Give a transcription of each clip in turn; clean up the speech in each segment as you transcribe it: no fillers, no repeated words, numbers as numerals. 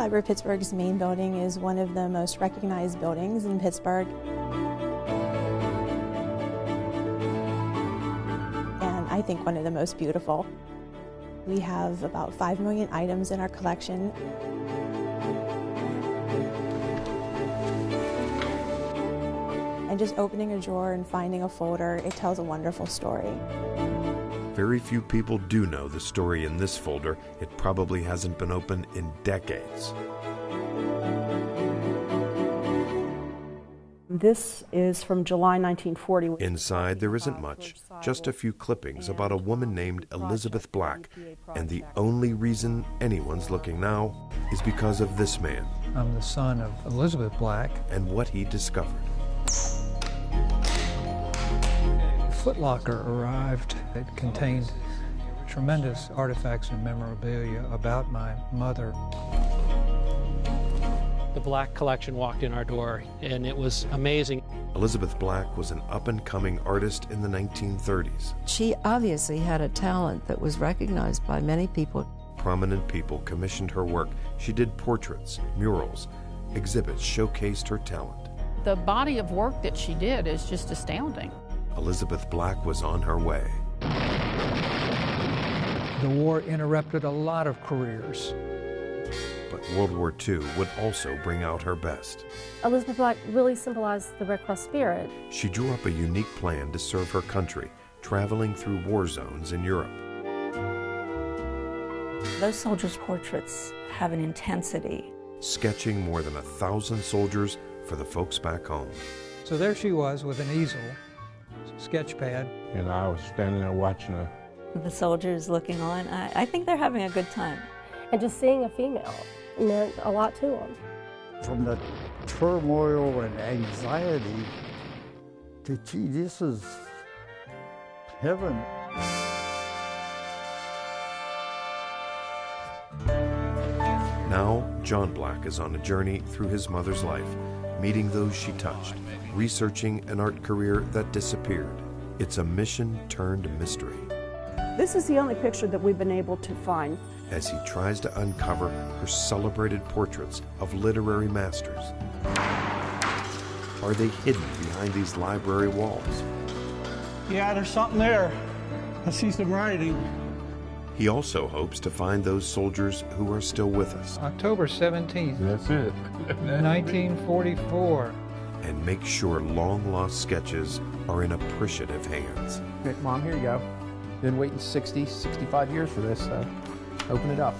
Library of Pittsburgh's main building is one of the most recognized buildings in Pittsburgh. And I think one of the most beautiful. We have about 5 million items in our collection. And just opening a drawer and finding a folder, it tells a wonderful story. Very few people do know the story in this folder. It probably hasn't been opened in decades. This is from July 1940. Inside, there isn't much, just a few clippings about a woman named Elizabeth Black. And the only reason anyone's looking now is because of this man. I'm the son of Elizabeth Black. And what he discovered. Foot Locker arrived. It contained tremendous artifacts and memorabilia about my mother. The Black collection walked in our door, and it was amazing. Elizabeth Black was an up-and-coming artist in the 1930s. She obviously had a talent that was recognized by many people. Prominent people commissioned her work. She did portraits, murals, exhibits showcased her talent. The body of work that she did is just astounding. Elizabeth Black was on her way. The war interrupted a lot of careers. But World War II would also bring out her best. Elizabeth Black really symbolized the Red Cross spirit. She drew up a unique plan to serve her country, traveling through war zones in Europe. Those soldiers' portraits have an intensity. Sketching more than 1,000 soldiers for the folks back home. So there she was with an easel, sketch pad. And I was standing there watching her. The soldiers looking on. I think they're having a good time. And just seeing a female meant a lot to them. From the turmoil and anxiety to, gee, this is heaven. Now, John Black is on a journey through his mother's life, meeting those she touched, researching an art career that disappeared. It's a mission turned mystery. This is the only picture that we've been able to find. As he tries to uncover her celebrated portraits of literary masters. Are they hidden behind these library walls? Yeah, there's something there. I see some writing. He also hopes to find those soldiers who are still with us. October 17th. That's it. 1944. And make sure long-lost sketches are in appreciative hands. Mom, here you go. Been waiting 60, 65 years for this, so open it up.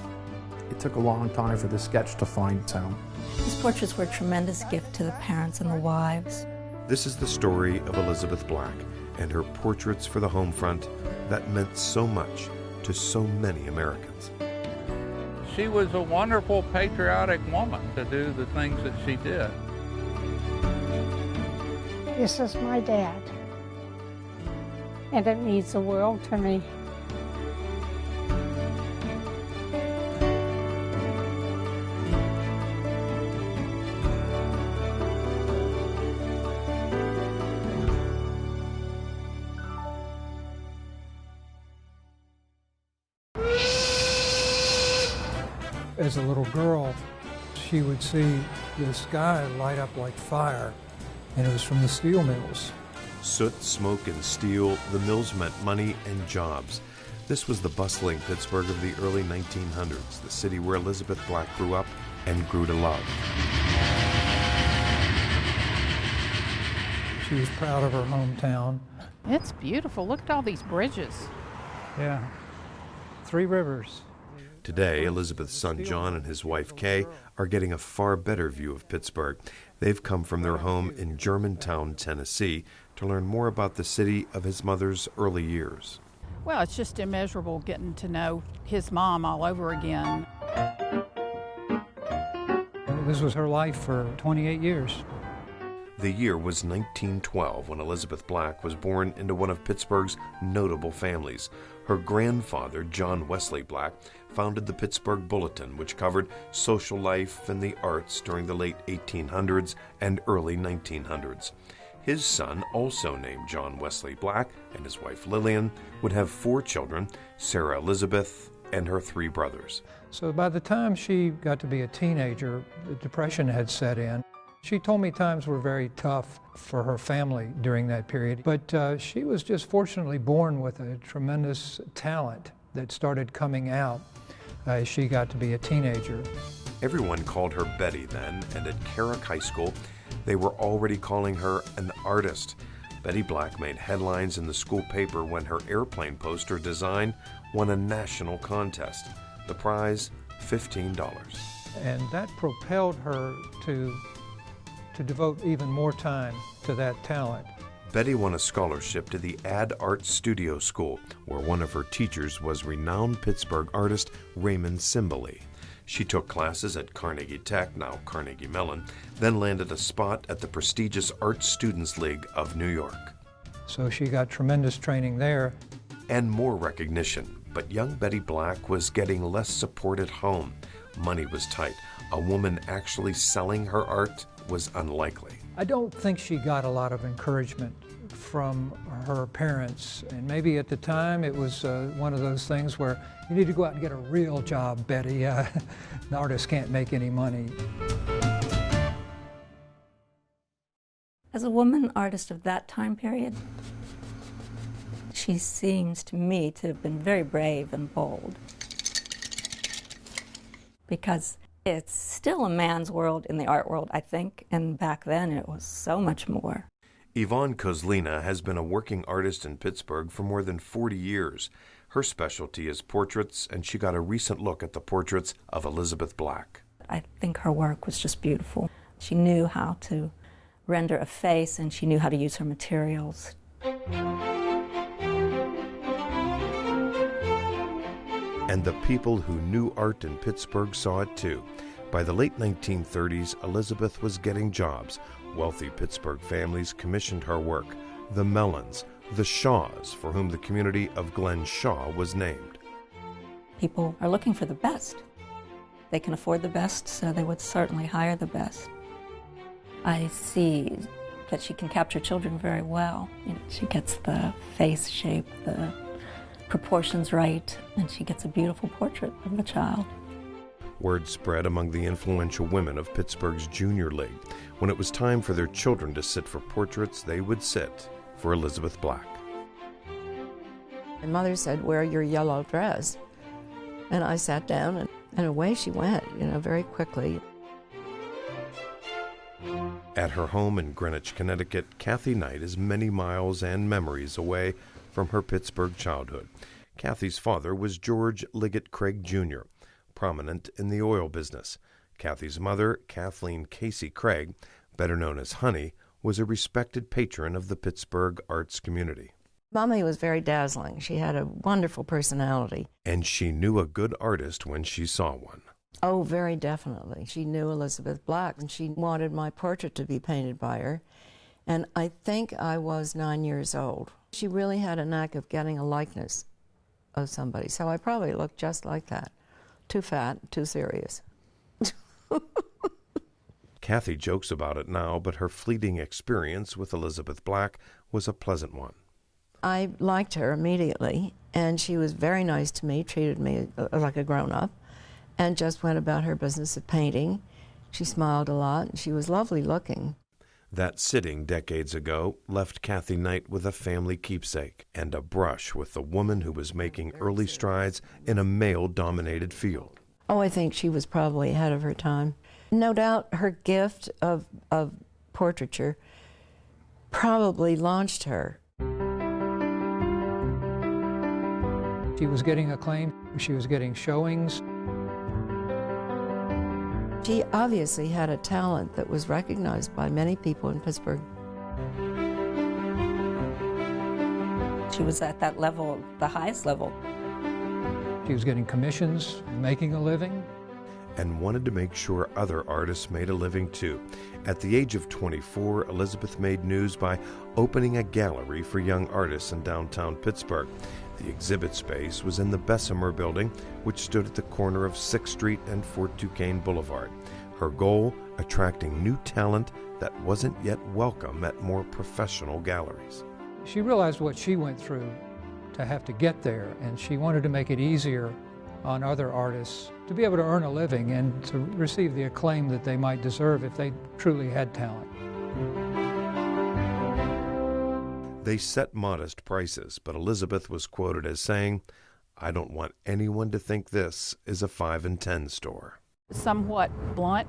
It took a long time for this sketch to find its home. These portraits were a tremendous gift to the parents and the wives. This is the story of Elizabeth Black and her portraits for the home front that meant so much to so many Americans. She was a wonderful, patriotic woman to do the things that she did. This is my dad, and it means the world to me. As a little girl, she would see the sky light up like fire, and it was from the steel mills. Soot, smoke, and steel, the mills meant money and jobs. This was the bustling Pittsburgh of the early 1900s, the city where Elizabeth Black grew up and grew to love. She was proud of her hometown. It's beautiful. Look at all these bridges. Yeah. 3 rivers. Today, Elizabeth's son John and his wife Kay are getting a far better view of Pittsburgh. They've come from their home in Germantown, Tennessee, to learn more about the city of his mother's early years. Well, it's just immeasurable getting to know his mom all over again. This was her life for 28 years. The year was 1912 when Elizabeth Black was born into one of Pittsburgh's notable families. Her grandfather, John Wesley Black, founded the Pittsburgh Bulletin, which covered social life and the arts during the late 1800s and early 1900s. His son, also named John Wesley Black, and his wife Lillian, would have 4 children, Sarah Elizabeth, and her 3 brothers. So by the time she got to be a teenager, the depression had set in. She told me times were very tough for her family during that period, but she was just fortunately born with a tremendous talent that started coming out as she got to be a teenager. Everyone called her Betty then, and at Carrick High School, they were already calling her an artist. Betty Black made headlines in the school paper when her airplane poster design won a national contest. The prize, $15. And that propelled her to devote even more time to that talent. Betty won a scholarship to the Ad Art Studio School, where one of her teachers was renowned Pittsburgh artist Raymond Simbali. She took classes at Carnegie Tech, now Carnegie Mellon, then landed a spot at the prestigious Art Students League of New York. So she got tremendous training there. And more recognition. But young Betty Black was getting less support at home. Money was tight. A woman actually selling her art was unlikely. I don't think she got a lot of encouragement from her parents. And maybe at the time it was one of those things where you need to go out and get a real job, Betty. The artist can't make any money. As a woman artist of that time period, she seems to me to have been very brave and bold, because it's still a man's world in the art world, I think, and back then it was so much more. Yvonne Kozlina has been a working artist in Pittsburgh for more than 40 years. Her specialty is portraits, and she got a recent look at the portraits of Elizabeth Black. I think her work was just beautiful. She knew how to render a face, and she knew how to use her materials. And the people who knew art in Pittsburgh saw it too. By the late 1930s, Elizabeth was getting jobs. Wealthy Pittsburgh families commissioned her work. The Mellons, the Shaws, for whom the community of Glen Shaw was named. People are looking for the best. They can afford the best, so they would certainly hire the best. I see that she can capture children very well. You know, she gets the face shape, the proportions right, and she gets a beautiful portrait of the child. Word spread among the influential women of Pittsburgh's Junior League. When it was time for their children to sit for portraits, they would sit for Elizabeth Black. My mother said, "Wear your yellow dress." And I sat down, and away she went, very quickly. At her home in Greenwich, Connecticut, Kathy Knight is many miles and memories away from her Pittsburgh childhood. Kathy's father was George Liggett Craig, Jr., prominent in the oil business. Kathy's mother, Kathleen Casey Craig, better known as Honey, was a respected patron of the Pittsburgh arts community. Mommy was very dazzling. She had a wonderful personality. And she knew a good artist when she saw one. Oh, very definitely. She knew Elizabeth Black, and she wanted my portrait to be painted by her. And I think I was 9 years old. She really had a knack of getting a likeness of somebody, so I probably looked just like that. Too fat, too serious. Kathy jokes about it now, but her fleeting experience with Elizabeth Black was a pleasant one. I liked her immediately, and she was very nice to me, treated me like a grown-up, and just went about her business of painting. She smiled a lot, and she was lovely looking. That sitting decades ago left Kathy Knight with a family keepsake and a brush with the woman who was making early strides in a male-dominated field. Oh, I think she was probably ahead of her time. No doubt her gift of portraiture probably launched her. She was getting acclaim. She was getting showings. She obviously had a talent that was recognized by many people in Pittsburgh. She was at that level, the highest level. She was getting commissions, making a living. And wanted to make sure other artists made a living too. At the age of 24, Elizabeth made news by opening a gallery for young artists in downtown Pittsburgh. The exhibit space was in the Bessemer Building, which stood at the corner of 6th Street and Fort Duquesne Boulevard. Her goal, attracting new talent that wasn't yet welcome at more professional galleries. She realized what she went through to have to get there, and she wanted to make it easier on other artists to be able to earn a living and to receive the acclaim that they might deserve if they truly had talent. They set modest prices, but Elizabeth was quoted as saying, "I don't want anyone to think this is a 5 and 10 store." Somewhat blunt,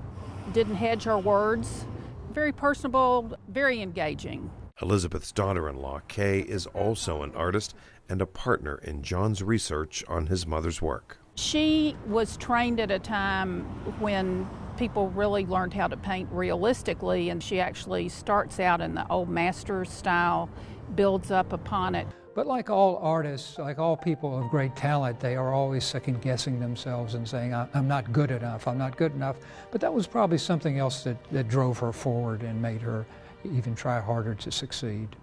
didn't hedge her words, very personable, very engaging. Elizabeth's daughter-in-law, Kay, is also an artist and a partner in John's research on his mother's work. She was trained at a time when people really learned how to paint realistically, and she actually starts out in the old master's style, builds up upon it. But like all artists, like all people of great talent, they are always second-guessing themselves and saying, I'm not good enough, I'm not good enough. But that was probably something else that drove her forward and made her even try harder to succeed.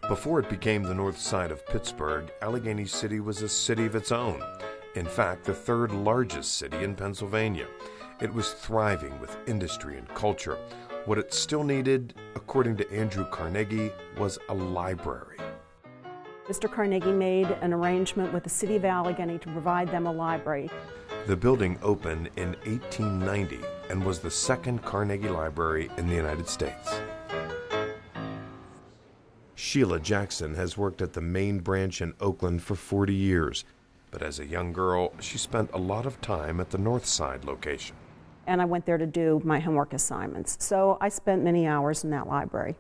Before it became the north side of Pittsburgh, Allegheny City was a city of its own. In fact, the third largest city in Pennsylvania. It was thriving with industry and culture. What it still needed, according to Andrew Carnegie, was a library. Mr. Carnegie made an arrangement with the city of Allegheny to provide them a library. The building opened in 1890 and was the second Carnegie Library in the United States. Sheila Jackson has worked at the main branch in Oakland for 40 years, but as a young girl, she spent a lot of time at the North Side location. And I went there to do my homework assignments. So I spent many hours in that library.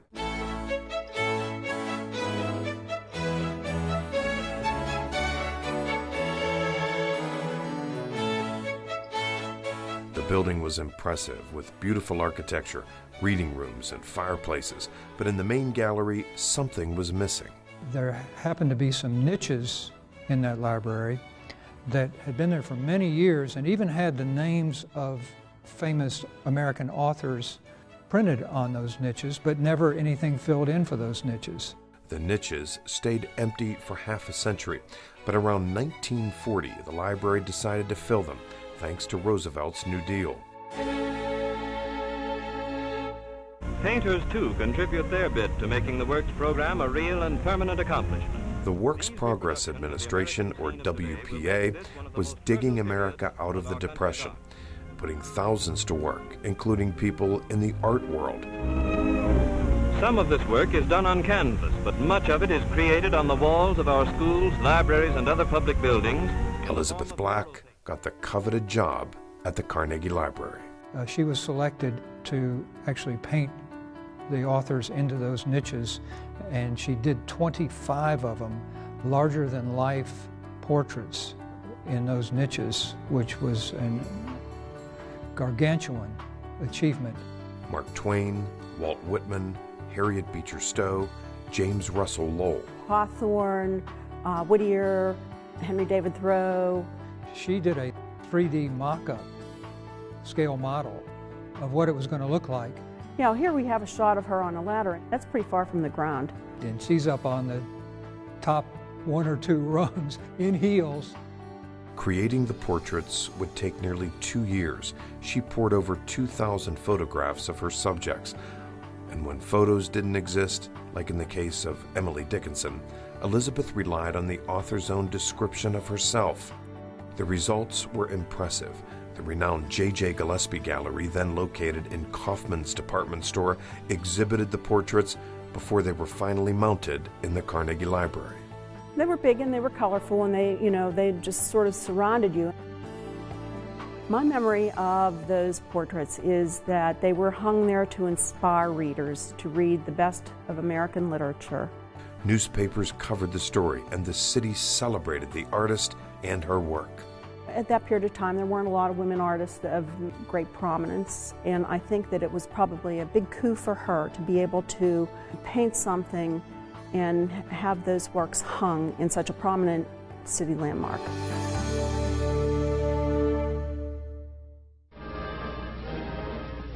The building was impressive with beautiful architecture, reading rooms and fireplaces, but in the main gallery, something was missing. There happened to be some niches in that library that had been there for many years and even had the names of famous American authors printed on those niches, but never anything filled in for those niches. The niches stayed empty for half a century, but around 1940, the library decided to fill them, thanks to Roosevelt's New Deal. Painters, too, contribute their bit to making the Works program a real and permanent accomplishment. The Works Progress Administration, or WPA, was digging America out of the Depression, putting thousands to work, including people in the art world. Some of this work is done on canvas, but much of it is created on the walls of our schools, libraries, and other public buildings. Elizabeth Black got the coveted job at the Carnegie Library. She was selected to actually paint the authors into those niches, and she did 25 of them, larger-than-life portraits in those niches, which was a gargantuan achievement. Mark Twain, Walt Whitman, Harriet Beecher Stowe, James Russell Lowell. Hawthorne, Whittier, Henry David Thoreau. She did a 3D mock-up scale model of what it was going to look like. You know, here we have a shot of her on a ladder. That's pretty far from the ground. And she's up on the top 1 or 2 rungs in heels. Creating the portraits would take nearly 2 years. She poured over 2,000 photographs of her subjects. And when photos didn't exist, like in the case of Emily Dickinson, Elizabeth relied on the author's own description of herself. The results were impressive. The renowned J.J. Gillespie Gallery, then located in Kaufman's department store, exhibited the portraits before they were finally mounted in the Carnegie Library. They were big and they were colorful, and they just sort of surrounded you. My memory of those portraits is that they were hung there to inspire readers to read the best of American literature. Newspapers covered the story, and the city celebrated the artist and her work. At that period of time, there weren't a lot of women artists of great prominence, and I think that it was probably a big coup for her to be able to paint something and have those works hung in such a prominent city landmark.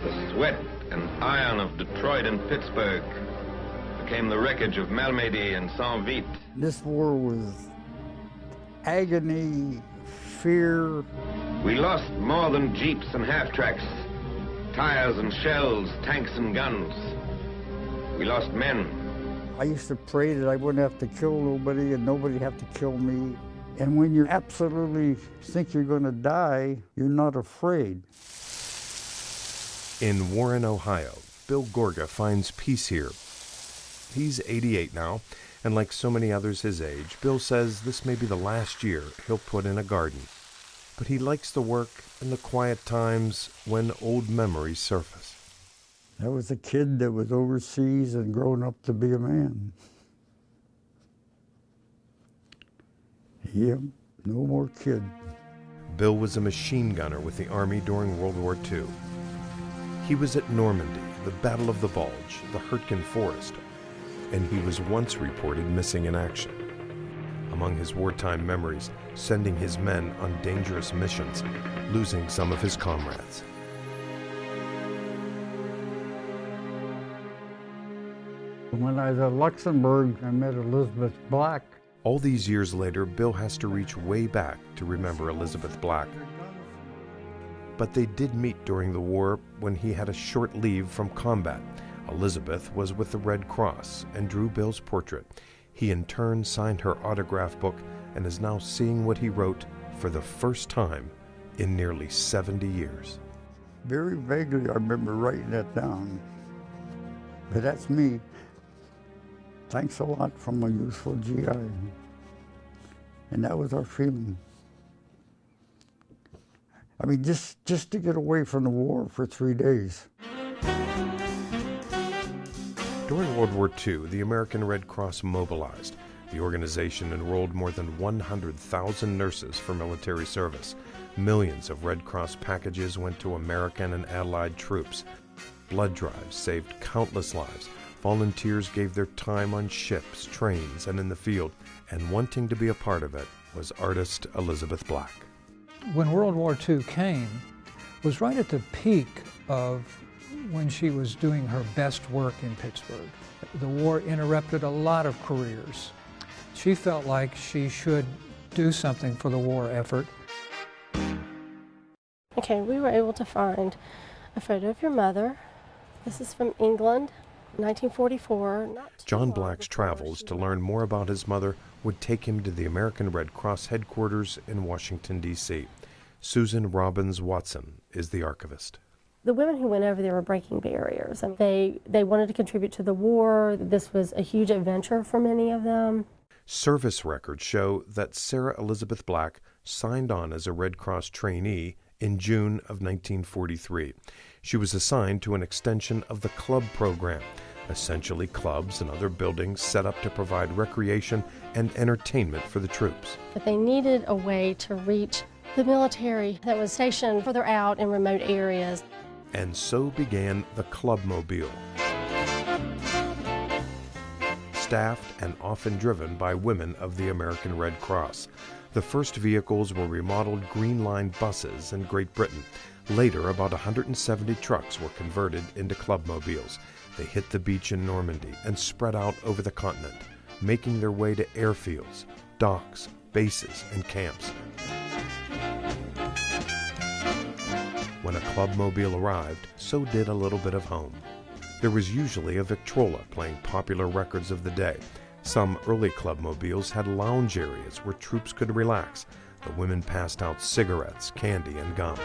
The sweat and iron of Detroit and Pittsburgh became the wreckage of Malmedy and Saint-Vite. This war was agony, fear. We lost more than jeeps and half-tracks, tires and shells, tanks and guns. We lost men, I used to pray that I wouldn't have to kill nobody and nobody have to kill me. And when you absolutely think you're going to die, you're not afraid. In Warren, Ohio, Bill Gorga finds peace here. He's 88 now, and like so many others his age, Bill says this may be the last year he'll put in a garden. But he likes the work and the quiet times when old memories surface. I was a kid that was overseas and grown up to be a man. Yep, no more kid. Bill was a machine gunner with the Army during World War II. He was at Normandy, the Battle of the Bulge, the Hurtgen Forest, and he was once reported missing in action. Among his wartime memories, sending his men on dangerous missions, losing some of his comrades. When I was at Luxembourg, I met Elizabeth Black. All these years later, Bill has to reach way back to remember Elizabeth Black. But they did meet during the war when he had a short leave from combat. Elizabeth was with the Red Cross and drew Bill's portrait. He in turn signed her autograph book and is now seeing what he wrote for the first time in nearly 70 years. Very vaguely, I remember writing that down. But that's me. Thanks a lot from a useful GI. And that was our feeling. I mean, just to get away from the war for 3 days. During World War II, the American Red Cross mobilized. The organization enrolled more than 100,000 nurses for military service. Millions of Red Cross packages went to American and Allied troops. Blood drives saved countless lives. Volunteers gave their time on ships, trains, and in the field, and wanting to be a part of it was artist Elizabeth Black. When World War II came, was right at the peak of when she was doing her best work in Pittsburgh. The war interrupted a lot of careers. She felt like she should do something for the war effort. Okay, we were able to find a photo of your mother. This is from England, 1944. John Black's travels to learn more about his mother would take him to the American Red Cross headquarters in Washington, D.C. Susan Robbins Watson is the archivist. The women who went over there were breaking barriers. I mean, they wanted to contribute to the war. This was a huge adventure for many of them. Service records show that Sarah Elizabeth Black signed on as a Red Cross trainee in June of 1943. She was assigned to an extension of the club program, essentially clubs and other buildings set up to provide recreation and entertainment for the troops. But they needed a way to reach the military that was stationed further out in remote areas. And so began the Clubmobile. Staffed and often driven by women of the American Red Cross. The first vehicles were remodeled Green Line buses in Great Britain. Later, about 170 trucks were converted into Clubmobiles. They hit the beach in Normandy and spread out over the continent, making their way to airfields, docks, bases, and camps. When a Clubmobile arrived, so did a little bit of home. There was usually a Victrola playing popular records of the day. Some early Clubmobiles had lounge areas where troops could relax. The women passed out cigarettes, candy, and gum.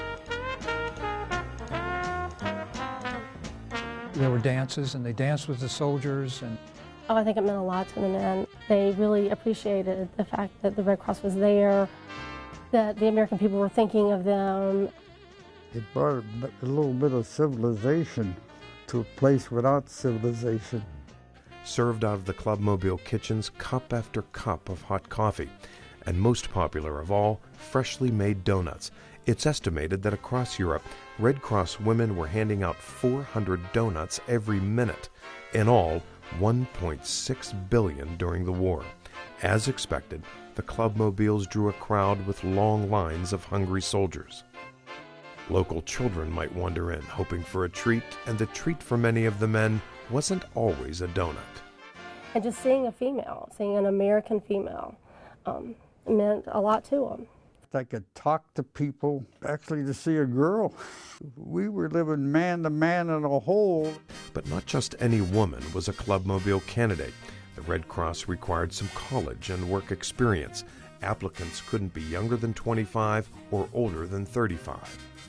There were dances, and they danced with the soldiers. And Oh, I think it meant a lot to the men. They really appreciated the fact that the Red Cross was there, that the American people were thinking of them. It brought a little bit of civilization to a place without civilization. Served out of the Clubmobile kitchens cup after cup of hot coffee, and most popular of all, freshly made donuts. It's estimated that across Europe, Red Cross women were handing out 400 donuts every minute. In all, 1.6 billion during the war. As expected, the Clubmobiles drew a crowd with long lines of hungry soldiers. Local children might wander in, hoping for a treat, and the treat for many of the men wasn't always a donut. And just seeing a female, seeing an American female, meant a lot to them. I could talk to people, actually to see a girl. We were living man to man in a hole. But not just any woman was a Clubmobile candidate. The Red Cross required some college and work experience. Applicants couldn't be younger than 25 or older than 35.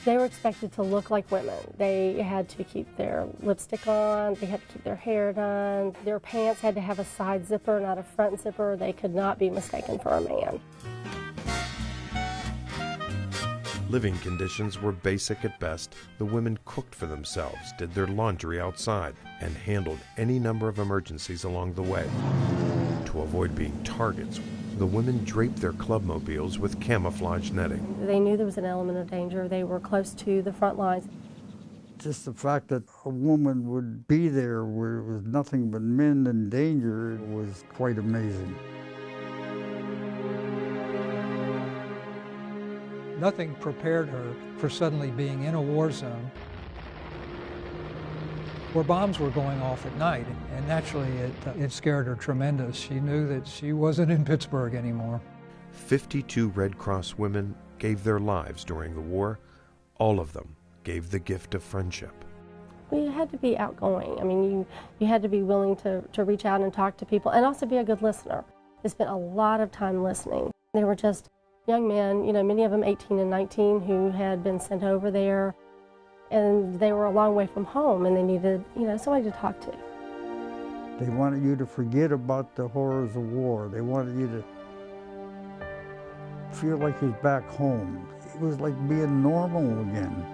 They were expected to look like women. They had to keep their lipstick on, they had to keep their hair done. Their pants had to have a side zipper, not a front zipper. They could not be mistaken for a man. Living conditions were basic at best. The women cooked for themselves, did their laundry outside, and handled any number of emergencies along the way. To avoid being targets, the women draped their clubmobiles with camouflage netting. They knew there was an element of danger. They were close to the front lines. Just the fact that a woman would be there where it was nothing but men in danger was quite amazing. Nothing prepared her for suddenly being in a war zone where bombs were going off at night, and naturally it scared her tremendous. She knew that she wasn't in Pittsburgh anymore. 52 Red Cross women gave their lives during the war. All of them gave the gift of friendship. You had to be outgoing. I mean, you had to be willing to reach out and talk to people, and also be a good listener. They spent a lot of time listening. They were just young men, many of them 18 and 19, who had been sent over there, and they were a long way from home, and they needed, somebody to talk to. They wanted you to forget about the horrors of war. They wanted you to feel like you're back home. It was like being normal again.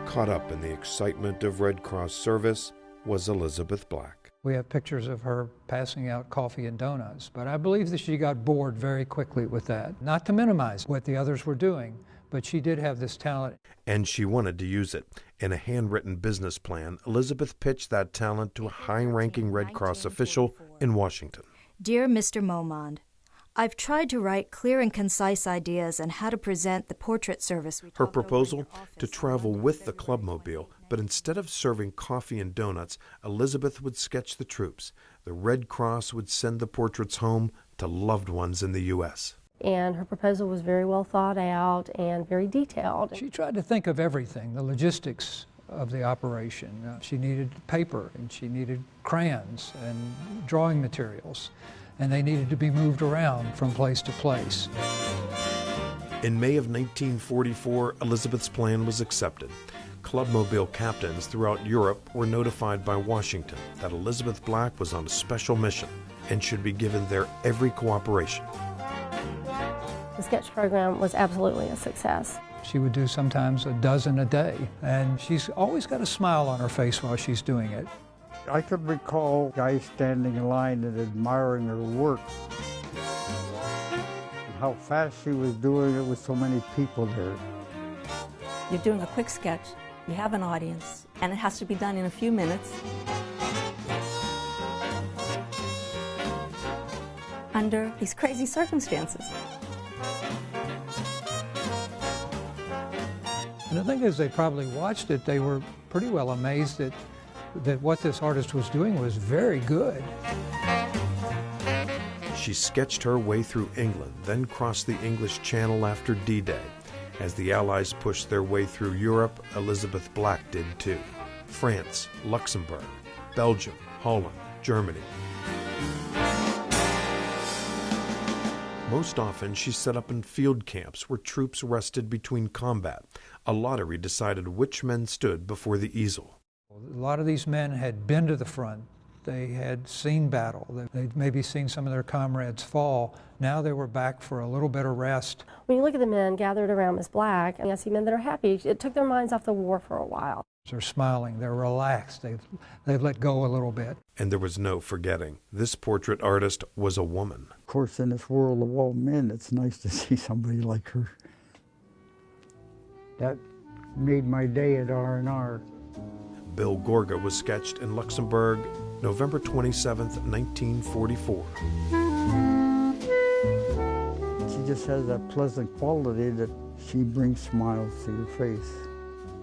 Caught up in the excitement of Red Cross service was Elizabeth Black. We have pictures of her passing out coffee and donuts, but I believe that she got bored very quickly with that. Not to minimize what the others were doing, but she did have this talent. And she wanted to use it. In a handwritten business plan, Elizabeth pitched that talent to a high-ranking Red Cross official in Washington. Dear Mr. Momond, I've tried to write clear and concise ideas on how to present the portrait service. Her proposal? To travel with the clubmobile, but instead of serving coffee and donuts, Elizabeth would sketch the troops. The Red Cross would send the portraits home to loved ones in the U.S. And her proposal was very well thought out and very detailed. She tried to think of everything, the logistics of the operation. She needed paper, and she needed crayons and drawing materials, and they needed to be moved around from place to place. In May of 1944, Elizabeth's plan was accepted. Clubmobile captains throughout Europe were notified by Washington that Elizabeth Black was on a special mission and should be given their every cooperation. The sketch program was absolutely a success. She would do sometimes a dozen a day, and she's always got a smile on her face while she's doing it. I could recall guys standing in line and admiring her work. And how fast she was doing it with so many people there. You're doing a quick sketch, you have an audience, and it has to be done in a few minutes. Under these crazy circumstances. And the thing is, they probably watched it, they were pretty well amazed that what this artist was doing was very good. She sketched her way through England, then crossed the English Channel after D-Day. As the Allies pushed their way through Europe, Elizabeth Black did too. France, Luxembourg, Belgium, Holland, Germany. Most often, she set up in field camps where troops rested between combat. A lottery decided which men stood before the easel. A lot of these men had been to the front. They had seen battle. They'd maybe seen some of their comrades fall. Now they were back for a little bit of rest. When you look at the men gathered around Miss Black, and I see men that are happy. It took their minds off the war for a while. They're smiling, they're relaxed, they've let go a little bit. And there was no forgetting, this portrait artist was a woman. Of course, in this world of all men, it's nice to see somebody like her. That made my day at R&R. Bill Gorga was sketched in Luxembourg, November 27, 1944. She just has that pleasant quality that she brings smiles to your face.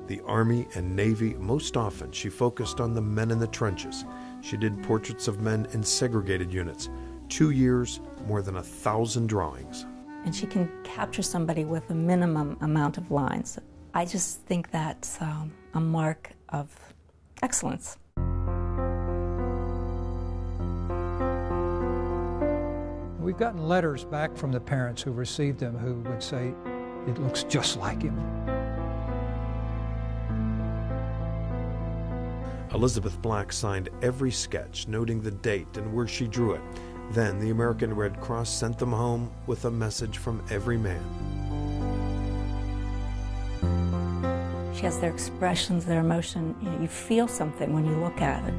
The Army and Navy, most often she focused on the men in the trenches. She did portraits of men in segregated units. 2 years, more than 1,000 drawings. And she can capture somebody with a minimum amount of lines. I just think that's a mark of excellence. We've gotten letters back from the parents who received them who would say, it looks just like him. Elizabeth Black signed every sketch, noting the date and where she drew it. Then the American Red Cross sent them home with a message from every man. She has their expressions, their emotion. You know, you feel something when you look at it.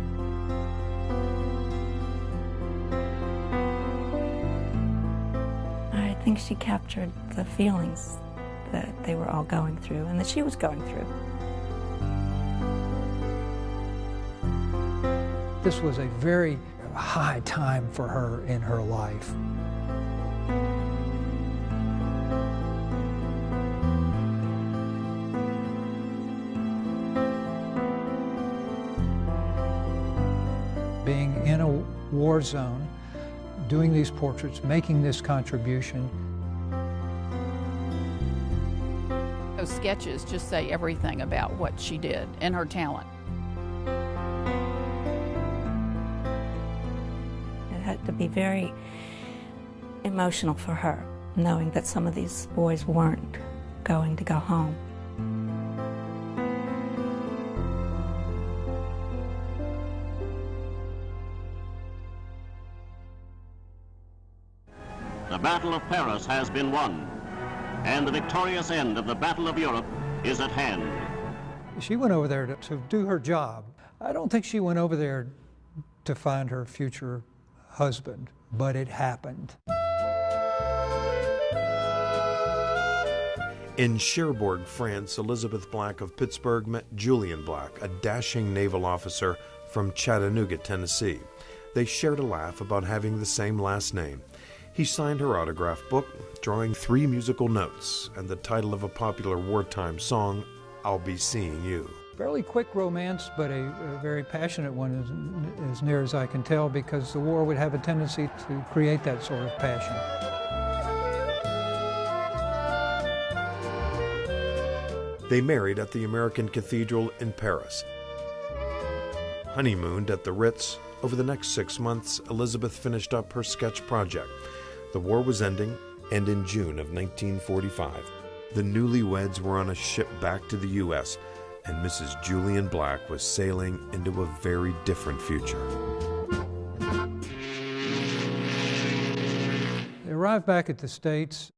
I think she captured the feelings that they were all going through and that she was going through. This was a very high time for her in her life. Being in a war zone, doing these portraits, making this contribution. Those sketches just say everything about what she did and her talent. It had to be very emotional for her, knowing that some of these boys weren't going to go home. The Battle of Paris has been won, and the victorious end of the Battle of Europe is at hand. She went over there to do her job. I don't think she went over there to find her future husband, but it happened. In Cherbourg, France, Elizabeth Black of Pittsburgh met Julian Black, a dashing naval officer from Chattanooga, Tennessee. They shared a laugh about having the same last name. He signed her autograph book, drawing 3 musical notes and the title of a popular wartime song, I'll Be Seeing You. Fairly quick romance, but a very passionate one as near as I can tell, because the war would have a tendency to create that sort of passion. They married at the American Cathedral in Paris. Honeymooned at the Ritz. Over the next 6 months, Elizabeth finished up her sketch project. The war was ending, and in June of 1945, the newlyweds were on a ship back to the U.S., and Mrs. Julian Black was sailing into a very different future. They arrived back at the States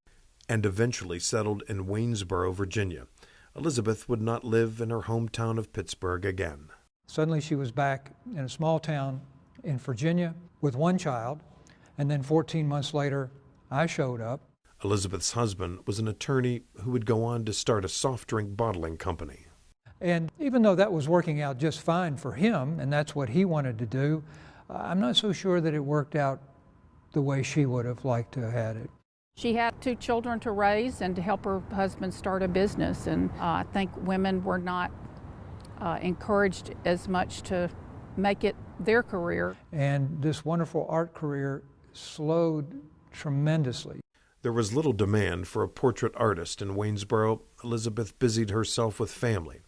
and eventually settled in Waynesboro, Virginia. Elizabeth would not live in her hometown of Pittsburgh again. Suddenly she was back in a small town in Virginia with 1 child, and then 14 months later, I showed up. Elizabeth's husband was an attorney who would go on to start a soft drink bottling company. And even though that was working out just fine for him, and that's what he wanted to do, I'm not so sure that it worked out the way she would have liked to have had it. She had 2 children to raise and to help her husband start a business, and I think women were not encouraged as much to make it their career. And this wonderful art career slowed tremendously. There was little demand for a portrait artist in Waynesboro. Elizabeth busied herself with family,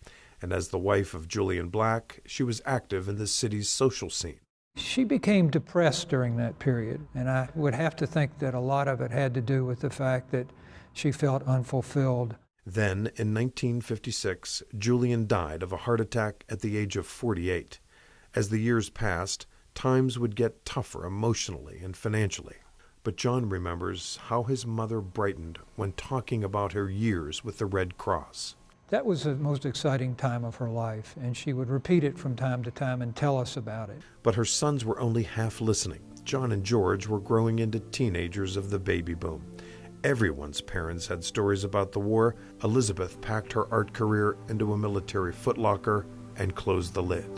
and as the wife of Julian Black, she was active in the city's social scene. She became depressed during that period, and I would have to think that a lot of it had to do with the fact that she felt unfulfilled. Then, in 1956, Julian died of a heart attack at the age of 48. As the years passed, times would get tougher emotionally and financially. But John remembers how his mother brightened when talking about her years with the Red Cross. That was the most exciting time of her life, and she would repeat it from time to time and tell us about it. But her sons were only half listening. John and George were growing into teenagers of the baby boom. Everyone's parents had stories about the war. Elizabeth packed her art career into a military footlocker and closed the lid.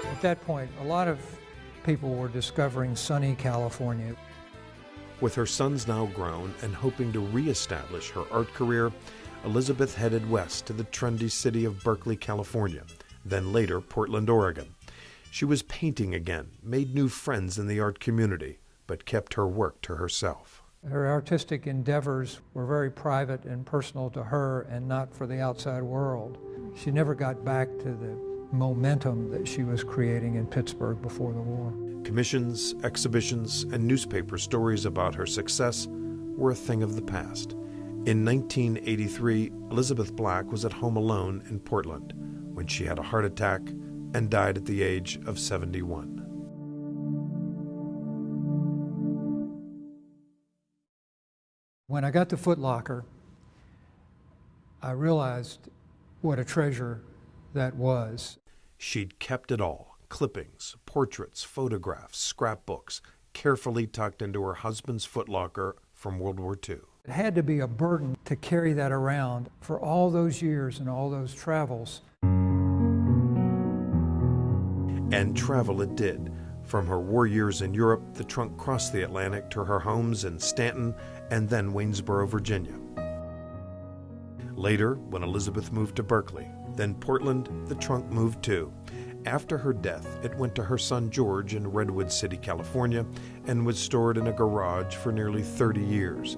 At that point, a lot of people were discovering sunny California. With her sons now grown and hoping to reestablish her art career, Elizabeth headed west to the trendy city of Berkeley, California, then later Portland, Oregon. She was painting again, made new friends in the art community, but kept her work to herself. Her artistic endeavors were very private and personal to her and not for the outside world. She never got back to the momentum that she was creating in Pittsburgh before the war. Commissions, exhibitions, and newspaper stories about her success were a thing of the past. In 1983, Elizabeth Black was at home alone in Portland when she had a heart attack and died at the age of 71. When I got to Foot Locker, I realized what a treasure that was. She'd kept it all: clippings, portraits, photographs, scrapbooks, carefully tucked into her husband's footlocker from World War II. It had to be a burden to carry that around for all those years and all those travels. And travel it did. From her war years in Europe, the trunk crossed the Atlantic to her homes in Stanton and then Waynesboro, Virginia. Later, when Elizabeth moved to Berkeley, then Portland, the trunk moved too. After her death, it went to her son George in Redwood City, California, and was stored in a garage for nearly 30 years,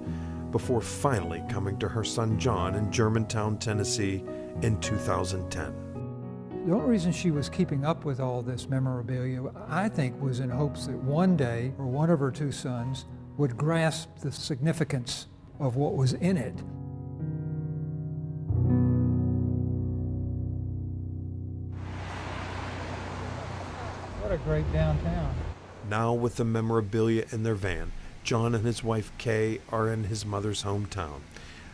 before finally coming to her son John in Germantown, Tennessee in 2010. The only reason she was keeping up with all this memorabilia, I think, was in hopes that one day, or one of her two sons would grasp the significance of what was in it. What a great downtown. Now, with the memorabilia in their van, John and his wife Kay are in his mother's hometown.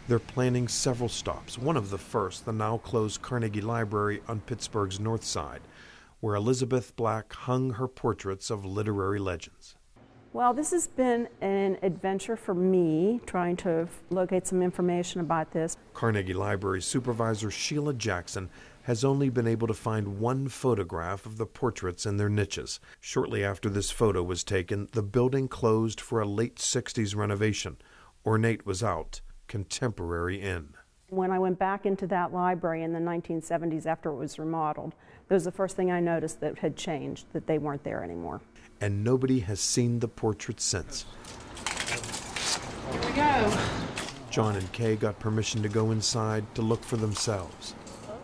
They're planning several stops. One of the first, the now closed Carnegie Library on Pittsburgh's north side, where Elizabeth Black hung her portraits of literary legends. Well, this has been an adventure for me, trying to locate some information about this. Carnegie Library supervisor Sheila Jackson has only been able to find one photograph of the portraits in their niches. Shortly after this photo was taken, the building closed for a late 60s renovation. Ornate was out, contemporary in. When I went back into that library in the 1970s after it was remodeled, that was the first thing I noticed that had changed, that they weren't there anymore. And nobody has seen the portraits since. Here we go. John and Kay got permission to go inside to look for themselves.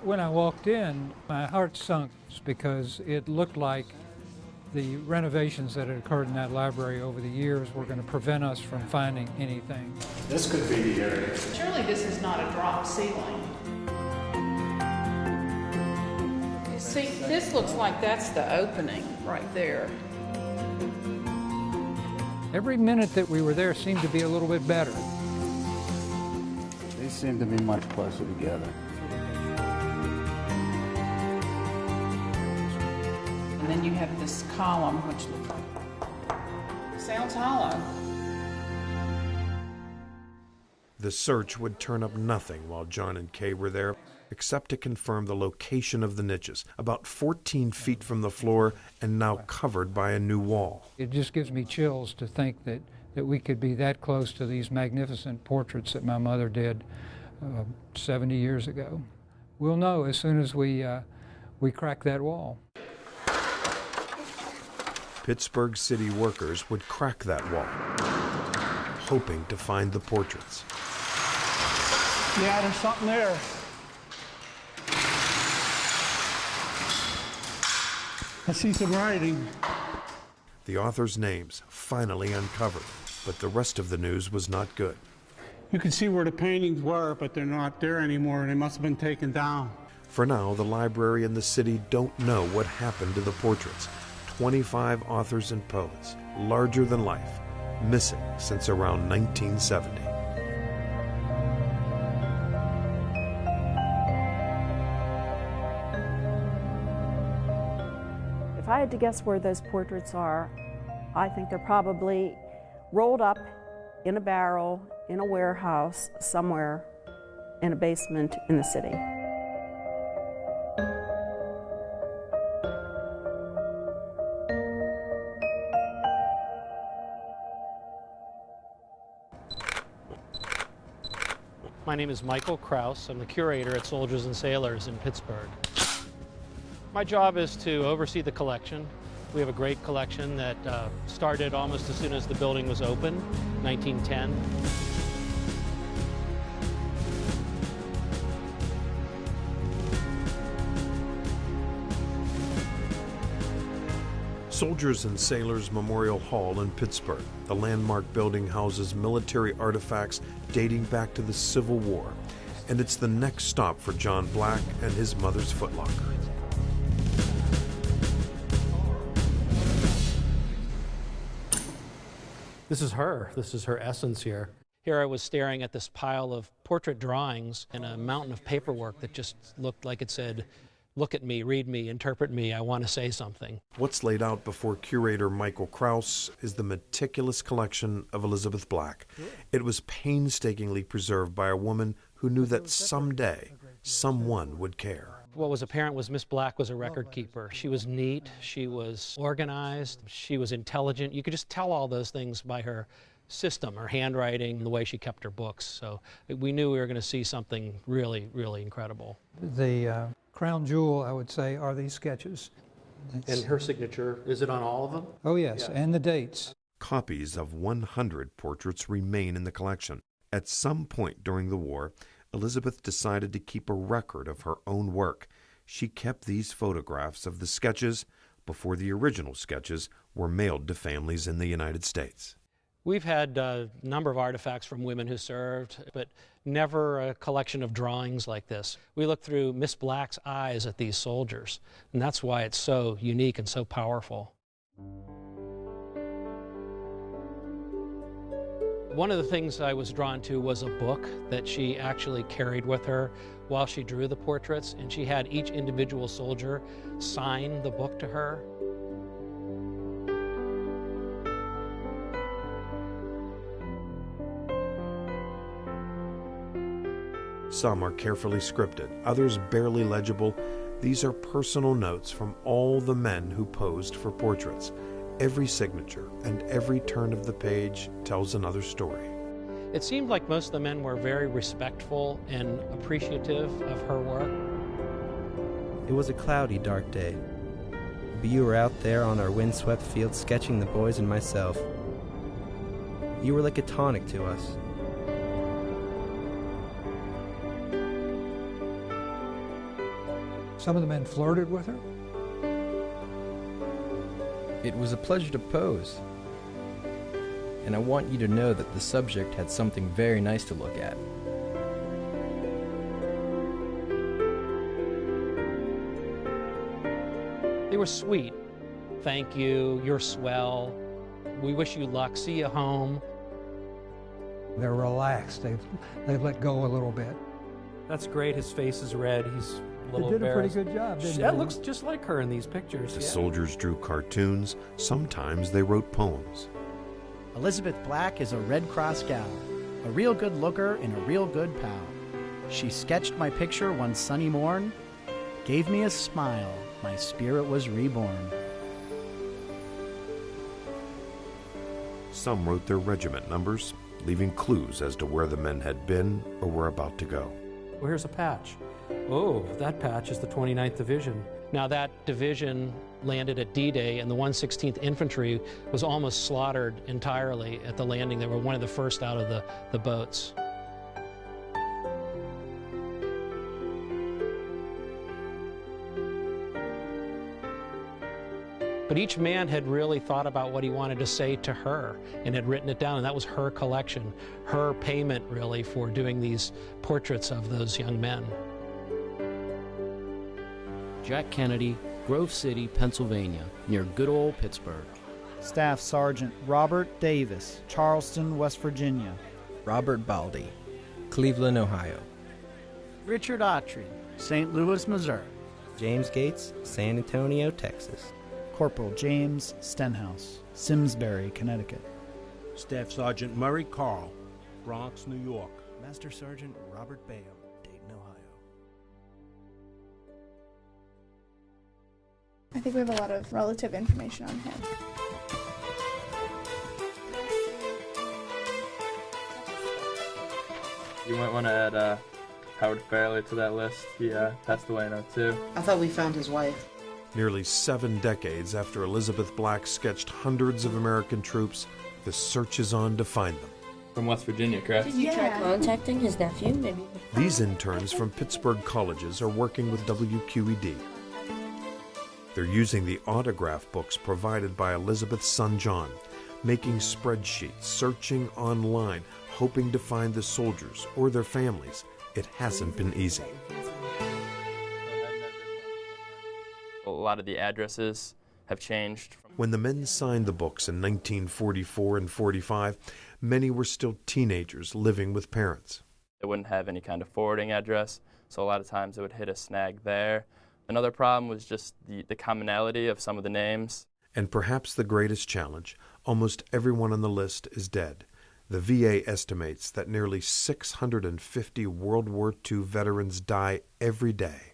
When I walked in, my heart sunk because it looked like the renovations that had occurred in that library over the years were going to prevent us from finding anything. This could be the area. Surely this is not a drop ceiling. See, this looks like that's the opening right there. Every minute that we were there seemed to be a little bit better. They seem to be much closer together. And then you have this column, which sounds hollow. The search would turn up nothing while John and Kay were there, except to confirm the location of the niches, about 14 feet from the floor and now covered by a new wall. It just gives me chills to think that we could be that close to these magnificent portraits that my mother did 70 years ago. We'll know as soon as we crack that wall. Pittsburgh city workers would crack that wall, hoping to find the portraits. Yeah, there's something there. I see some writing. The authors' names finally uncovered, but the rest of the news was not good. You can see where the paintings were, but they're not there anymore. They must have been taken down. For now, the library and the city don't know what happened to the portraits. 25 authors and poets, larger than life, missing since around 1970. If I had to guess where those portraits are, I think they're probably rolled up in a barrel in a warehouse somewhere in a basement in the city. My name is Michael Kraus. I'm the curator at Soldiers and Sailors in Pittsburgh. My job is to oversee the collection. We have a great collection that started almost as soon as the building was open, 1910. Soldiers and Sailors Memorial Hall in Pittsburgh. The landmark building houses military artifacts dating back to the Civil War, and it's the next stop for John Black and his mother's footlocker. This is her essence here. Here I was staring at this pile of portrait drawings and a mountain of paperwork that just looked like it said, "Look at me, read me, interpret me, I want to say something." What's laid out before curator Michael Krause is the meticulous collection of Elizabeth Black. It was painstakingly preserved by a woman who knew that someday someone would care. What was apparent was Miss Black was a record keeper. She was neat, she was organized, she was intelligent. You could just tell all those things by her system, her handwriting, the way she kept her books. So we knew we were going to see something really, really incredible. The crown jewel, I would say, are these sketches. And her signature, is it on all of them? Oh, yes, Yeah. and the dates. Copies of 100 portraits remain in the collection. At some point during the war, Elizabeth decided to keep a record of her own work. She kept these photographs of the sketches before the original sketches were mailed to families in the United States. We've had a number of artifacts from women who served, but never a collection of drawings like this. We look through Miss Black's eyes at these soldiers, and that's why it's so unique and so powerful. One of the things I was drawn to was a book that she actually carried with her while she drew the portraits, and she had each individual soldier sign the book to her. Some are carefully scripted, others barely legible. These are personal notes from all the men who posed for portraits. Every signature and every turn of the page tells another story. It seemed like most of the men were very respectful and appreciative of her work. It was a cloudy, dark day, but you were out there on our windswept field sketching the boys and myself. You were like a tonic to us. Some of the men flirted with her. It was a pleasure to pose. And I want you to know that the subject had something very nice to look at. They were sweet. Thank you, you're swell, we wish you luck, see you home. They're relaxed. They've let go a little bit. That's great, his face is red, he's a little They did a pretty embarrassed. good job, didn't they? That looks just like her in these pictures. The yeah. soldiers drew cartoons, sometimes they wrote poems. Elizabeth Black is a Red Cross gal, a real good looker and a real good pal. She sketched my picture one sunny morn, gave me a smile, my spirit was reborn. Some wrote their regiment numbers, leaving clues as to where the men had been or were about to go. Well, here's a patch. Oh, that patch is the 29th Division. Now that division landed at D-Day, and the 116th Infantry was almost slaughtered entirely at the landing. They were one of the first out of the boats. But each man had really thought about what he wanted to say to her and had written it down, and that was her collection, her payment really for doing these portraits of those young men. Jack Kennedy, Grove City, Pennsylvania, near good old Pittsburgh. Staff Sergeant Robert Davis, Charleston, West Virginia. Robert Baldy, Cleveland, Ohio. Richard Autry, St. Louis, Missouri. James Gates, San Antonio, Texas. Corporal James Stenhouse, Simsbury, Connecticut. Staff Sergeant Murray Carl, Bronx, New York. Master Sergeant Robert Bayham, Dayton, Ohio. I think we have a lot of relative information on him. You might want to add Howard Fairley to that list. He passed away in 2002. I thought we found his wife. Nearly 7 decades after Elizabeth Black sketched hundreds of American troops, the search is on to find them. From West Virginia, correct? Did you try contacting his nephew, maybe? These interns from Pittsburgh colleges are working with WQED. They're using the autograph books provided by Elizabeth's son John, making spreadsheets, searching online, hoping to find the soldiers or their families. It hasn't been easy. A lot of the addresses have changed. When the men signed the books in 1944 and 45, many were still teenagers living with parents. It wouldn't have any kind of forwarding address, so a lot of times it would hit a snag there. Another problem was just the commonality of some of the names. And perhaps the greatest challenge, almost everyone on the list is dead. The VA estimates that nearly 650 World War II veterans die every day.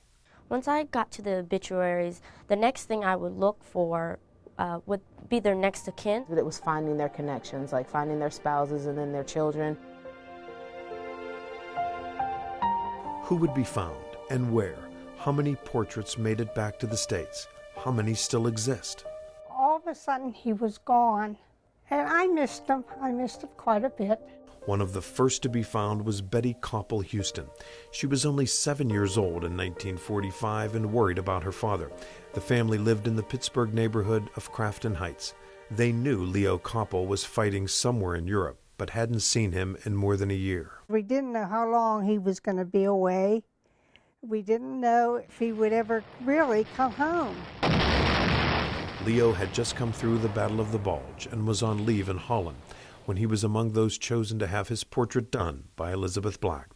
Once I got to the obituaries, the next thing I would look for would be their next of kin. It was finding their connections, like finding their spouses and then their children. Who would be found and where? How many portraits made it back to the States? How many still exist? All of a sudden he was gone, and I missed him. I missed him quite a bit. One of the first to be found was Betty Koppel Houston. She was only 7 years old in 1945 and worried about her father. The family lived in the Pittsburgh neighborhood of Crafton Heights. They knew Leo Koppel was fighting somewhere in Europe, but hadn't seen him in more than a year. We didn't know how long he was going to be away. We didn't know if he would ever really come home. Leo had just come through the Battle of the Bulge and was on leave in Holland when he was among those chosen to have his portrait done by Elizabeth Black.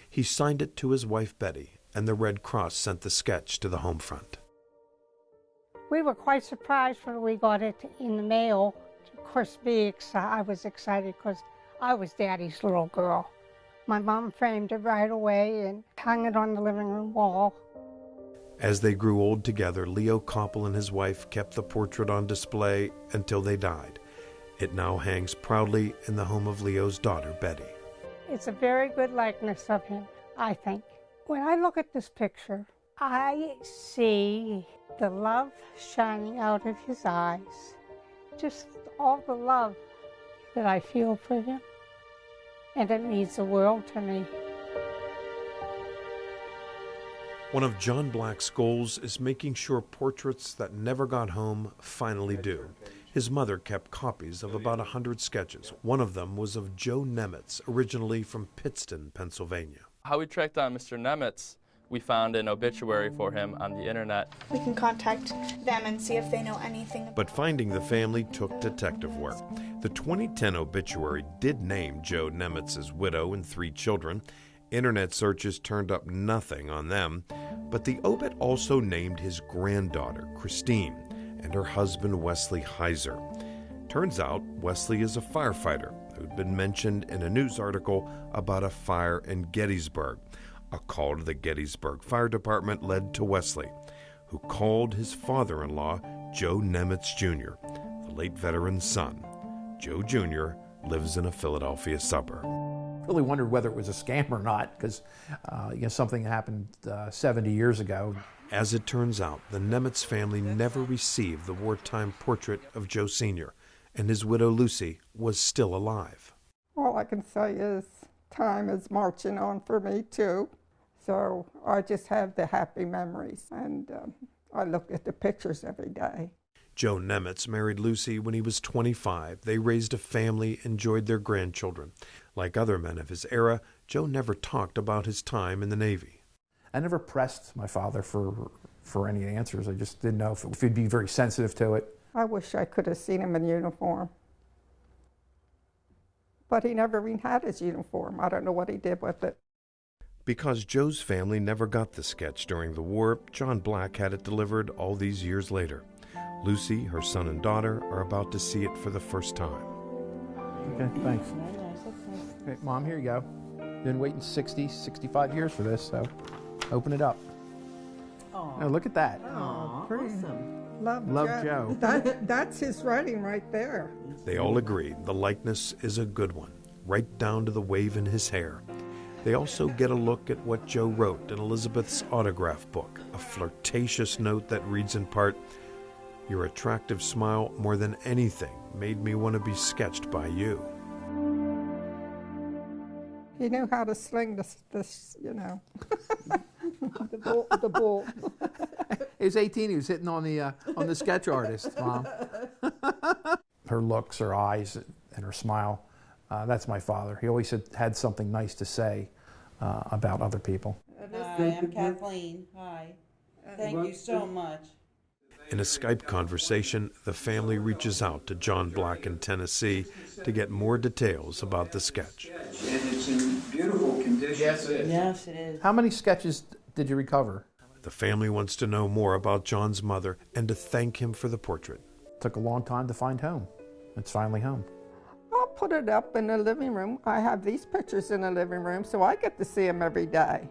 He signed it to his wife Betty, and the Red Cross sent the sketch to the home front. We were quite surprised when we got it in the mail. Of course, I was excited because I was Daddy's little girl. My mom framed it right away and hung it on the living room wall. As they grew old together, Leo Koppel and his wife kept the portrait on display until they died. It now hangs proudly in the home of Leo's daughter, Betty. It's a very good likeness of him, I think. When I look at this picture, I see the love shining out of his eyes. Just all the love that I feel for him. And it means the world to me. One of John Black's goals is making sure portraits that never got home finally do. His mother kept copies of about 100 sketches. One of them was of Joe Nemitz, originally from Pittston, Pennsylvania. How we tracked down Mr. Nemitz, we found an obituary for him on the internet. We can contact them and see if they know anything. But finding the family took detective work. The 2010 obituary did name Joe Nemitz's widow and 3 children. Internet searches turned up nothing on them, but the obit also named his granddaughter, Christine, and her husband, Wesley Heiser. Turns out Wesley is a firefighter who'd been mentioned in a news article about a fire in Gettysburg. A call to the Gettysburg Fire Department led to Wesley, who called his father-in-law, Joe Nemitz Jr., the late veteran's son. Joe Jr. lives in a Philadelphia suburb. Really wondered whether it was a scam or not, because something happened 70 years ago. As it turns out, the Nemitz family never received the wartime portrait of Joe Sr., and his widow Lucy was still alive. All I can say is time is marching on for me too. So I just have the happy memories, and I look at the pictures every day. Joe Nemitz married Lucy when he was 25. They raised a family, enjoyed their grandchildren. Like other men of his era, Joe never talked about his time in the Navy. I never pressed my father for any answers. I just didn't know if he'd be very sensitive to it. I wish I could have seen him in uniform. But he never even had his uniform. I don't know what he did with it. Because Joe's family never got the sketch during the war, John Black had it delivered all these years later. Lucy, her son and daughter, are about to see it for the first time. Okay, thanks. Okay, Mom, here you go. Been waiting 65 years for this, so open it up. Oh, look at that. Oh, pretty. Awesome. Love Joe. That's his writing right there. They all agree the likeness is a good one, right down to the wave in his hair. They also get a look at what Joe wrote in Elizabeth's autograph book, a flirtatious note that reads in part, "Your attractive smile, more than anything, made me want to be sketched by you." He knew how to sling this the bull. He was 18. He was hitting on the sketch artist, Mom. Her looks, her eyes, and her smile. That's my father. He always had something nice to say about other people. Hi, I'm Kathleen. Hi. Thank you so much. In a Skype conversation, the family reaches out to John Black in Tennessee to get more details about the sketch. And it's in beautiful condition. Yes, it is. Yes, it is. How many sketches did you recover? The family wants to know more about John's mother and to thank him for the portrait. It took a long time to find home. It's finally home. I'll put it up in the living room. I have these pictures in the living room, so I get to see them every day.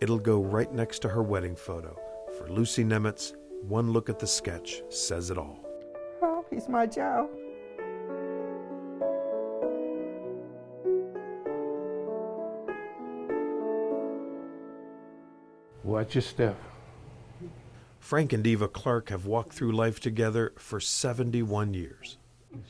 It'll go right next to her wedding photo. For Lucy Nemitz, one look at the sketch says it all. Oh, he's my Joe. Watch your step. Frank and Eva Clark have walked through life together for 71 years.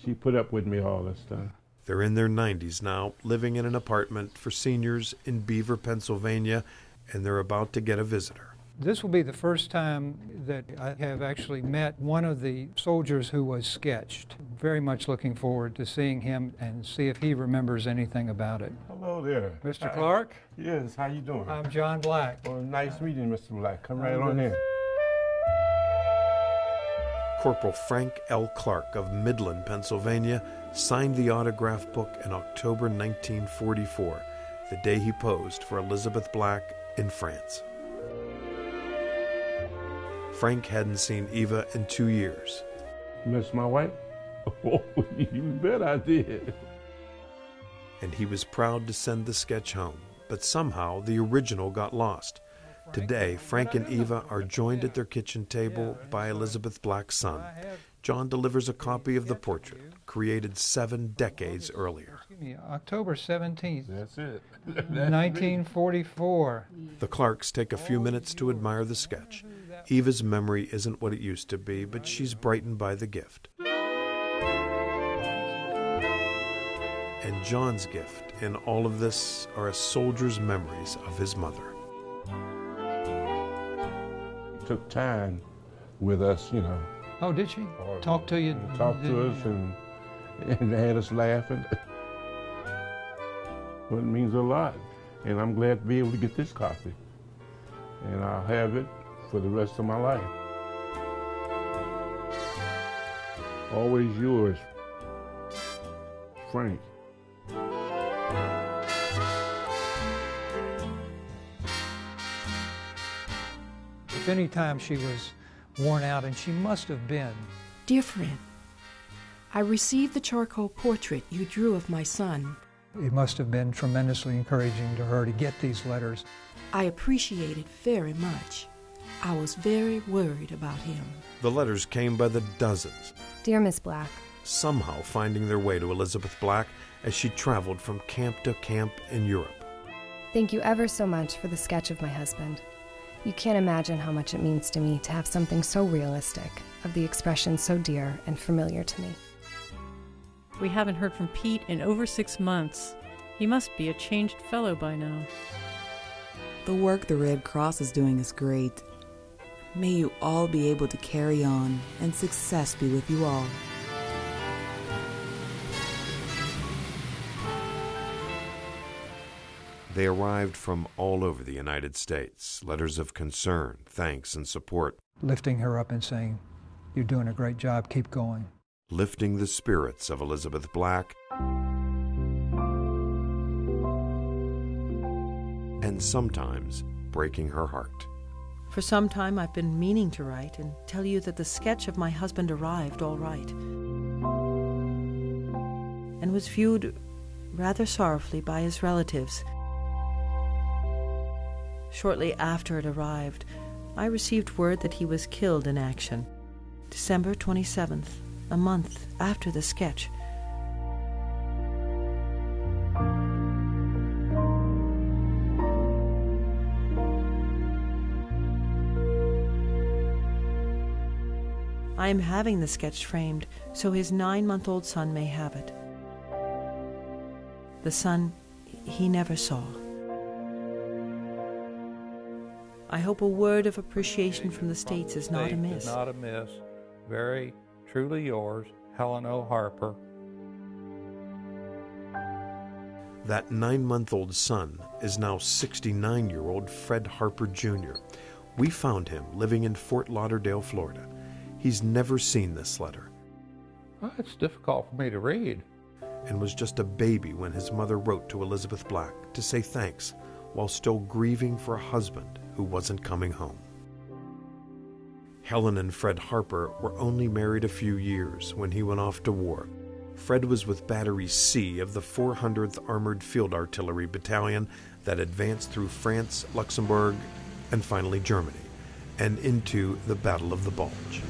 She put up with me all this time. They're in their 90s now, living in an apartment for seniors in Beaver, Pennsylvania, and they're about to get a visitor. This will be the first time that I have actually met one of the soldiers who was sketched. Very much looking forward to seeing him and see if he remembers anything about it. Hello there. Mr. Clark? Yes, how you doing? I'm John Black. Well, nice meeting you, Mr. Black. Come right on in. Corporal Frank L. Clark of Midland, Pennsylvania, signed the autograph book in October 1944, the day he posed for Elizabeth Black in France. Frank hadn't seen Eva in 2 years. Miss my wife? Oh, you bet I did. And he was proud to send the sketch home, but somehow the original got lost. Today, Frank and Eva are joined at their kitchen table by Elizabeth Black's son. John delivers a copy of the portrait, created 7 decades earlier. October 17th. That's it. 1944. The Clarks take a few minutes to admire the sketch. Eva's memory isn't what it used to be, but she's brightened by the gift. And John's gift in all of this are a soldier's memories of his mother. Took time with us, you know. Oh, did she? Talk to you? Talked to us and had us laughing. Well, it means a lot. And I'm glad to be able to get this copy. And I'll have it for the rest of my life. Always yours, Frank. If any time she was worn out, and she must have been. Dear friend, I received the charcoal portrait you drew of my son. It must have been tremendously encouraging to her to get these letters. I appreciate it very much. I was very worried about him. The letters came by the dozens. Dear Miss Black, somehow finding their way to Elizabeth Black as she traveled from camp to camp in Europe. Thank you ever so much for the sketch of my husband. You can't imagine how much it means to me to have something so realistic, of the expression so dear and familiar to me. We haven't heard from Pete in over 6 months. He must be a changed fellow by now. The work the Red Cross is doing is great. May you all be able to carry on, and success be with you all. They arrived from all over the United States, letters of concern, thanks, and support. Lifting her up and saying, "You're doing a great job, keep going." Lifting the spirits of Elizabeth Black, and sometimes breaking her heart. For some time I've been meaning to write and tell you that the sketch of my husband arrived all right, and was viewed rather sorrowfully by his relatives. Shortly after it arrived, I received word that he was killed in action, December 27th, a month after the sketch. I am having the sketch framed so his 9-month-old son may have it. The son he never saw. I hope a word of appreciation from the States is not amiss. Not amiss. Very truly yours, Helen O. Harper. That 9-month-old son is now 69-year-old Fred Harper Jr. We found him living in Fort Lauderdale, Florida. He's never seen this letter. Well, it's difficult for me to read. And was just a baby when his mother wrote to Elizabeth Black to say thanks while still grieving for a husband who wasn't coming home. Helen and Fred Harper were only married a few years when he went off to war. Fred was with Battery C of the 400th Armored Field Artillery Battalion that advanced through France, Luxembourg, and finally Germany, and into the Battle of the Bulge.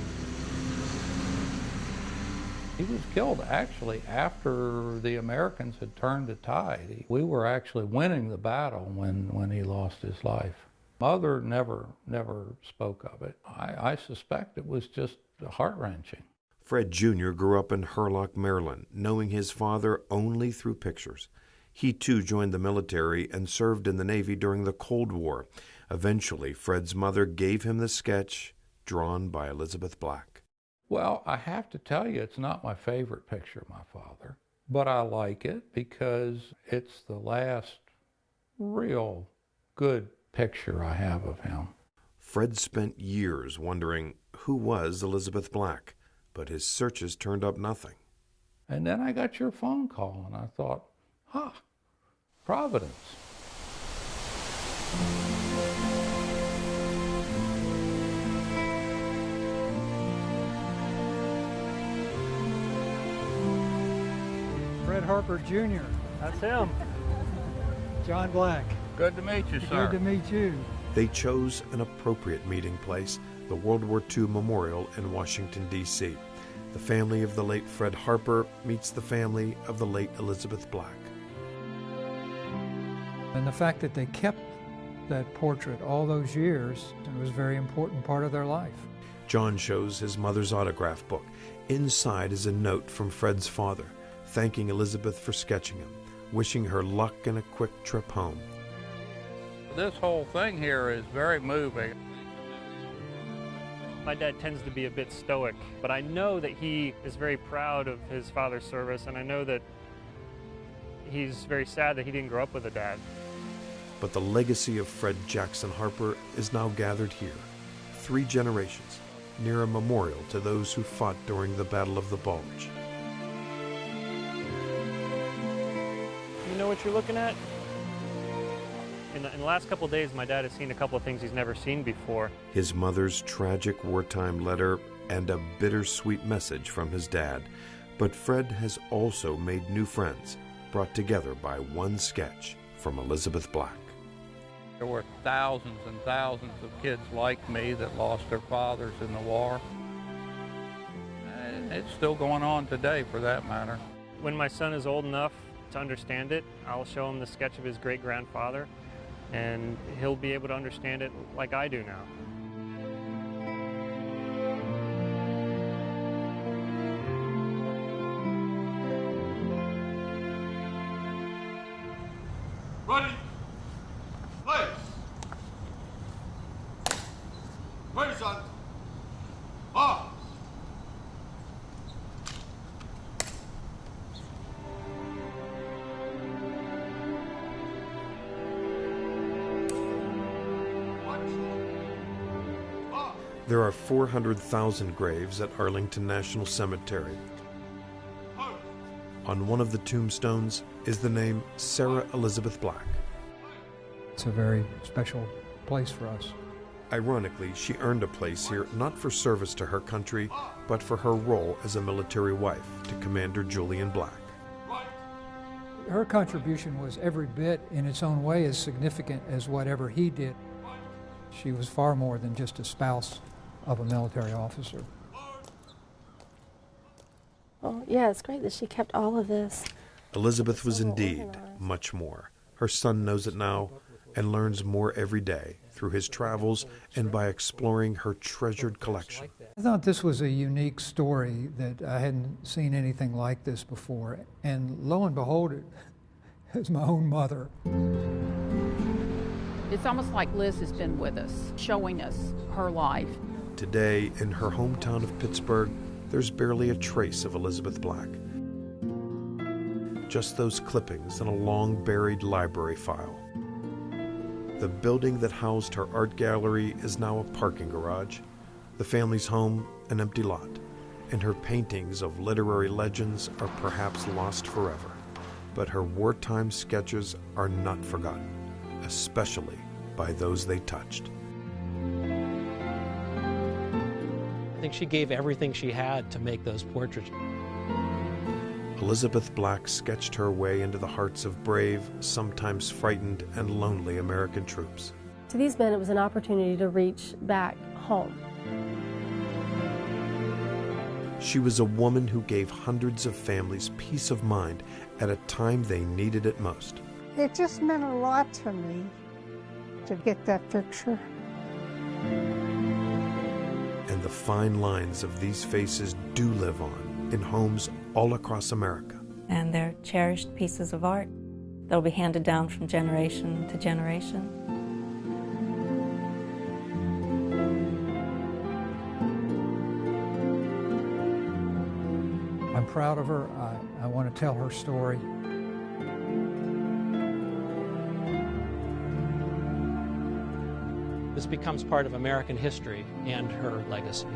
He was killed actually after the Americans had turned the tide. We were actually winning the battle when he lost his life. Mother never spoke of it. I suspect it was just heart-wrenching. Fred Jr. grew up in Hurlock, Maryland, knowing his father only through pictures. He too joined the military and served in the Navy during the Cold War. Eventually, Fred's mother gave him the sketch drawn by Elizabeth Black. Well, I have to tell you, it's not my favorite picture of my father, but I like it because it's the last real good picture I have of him. Fred spent years wondering who was Elizabeth Black, but his searches turned up nothing. And then I got your phone call, and I thought, Providence. Fred Harper Jr. That's him. John Black. Good to meet you, sir. Good to meet you. They chose an appropriate meeting place, the World War II Memorial in Washington, D.C. The family of the late Fred Harper meets the family of the late Elizabeth Black. And the fact that they kept that portrait all those years, it was a very important part of their life. John shows his mother's autograph book. Inside is a note from Fred's father, thanking Elizabeth for sketching him, wishing her luck and a quick trip home. This whole thing here is very moving. My dad tends to be a bit stoic, but I know that he is very proud of his father's service, and I know that he's very sad that he didn't grow up with a dad. But the legacy of Fred Jackson Harper is now gathered here, 3 generations, near a memorial to those who fought during the Battle of the Bulge. You know what you're looking at? In the last couple of days, my dad has seen a couple of things he's never seen before. His mother's tragic wartime letter and a bittersweet message from his dad. But Fred has also made new friends, brought together by one sketch from Elizabeth Black. There were thousands and thousands of kids like me that lost their fathers in the war. And it's still going on today, for that matter. When my son is old enough to understand it, I'll show him the sketch of his great-grandfather, and he'll be able to understand it like I do now. Ready, place. Ready, son. Arms. There are 400,000 graves at Arlington National Cemetery. On one of the tombstones is the name Sarah Elizabeth Black. It's a very special place for us. Ironically, she earned a place here not for service to her country, but for her role as a military wife to Commander Julian Black. Her contribution was every bit, in its own way, as significant as whatever he did. She was far more than just a spouse of a military officer. Oh, yeah, it's great that she kept all of this. Elizabeth was indeed much more. Her son knows it now and learns more every day through his travels and by exploring her treasured collection. I thought this was a unique story that I hadn't seen anything like this before. And lo and behold, it is my own mother. It's almost like Liz has been with us, showing us her life. Today, in her hometown of Pittsburgh, there's barely a trace of Elizabeth Black. Just those clippings in a long-buried library file. The building that housed her art gallery is now a parking garage, the family's home an empty lot, and her paintings of literary legends are perhaps lost forever. But her wartime sketches are not forgotten, especially by those they touched. I think she gave everything she had to make those portraits. Elizabeth Black sketched her way into the hearts of brave, sometimes frightened and lonely American troops. To these men, it was an opportunity to reach back home. She was a woman who gave hundreds of families peace of mind at a time they needed it most. It just meant a lot to me to get that picture. And the fine lines of these faces do live on in homes all across America. And they're cherished pieces of art that'll be handed down from generation to generation. I'm proud of her. I want to tell her story. This becomes part of American history and her legacy.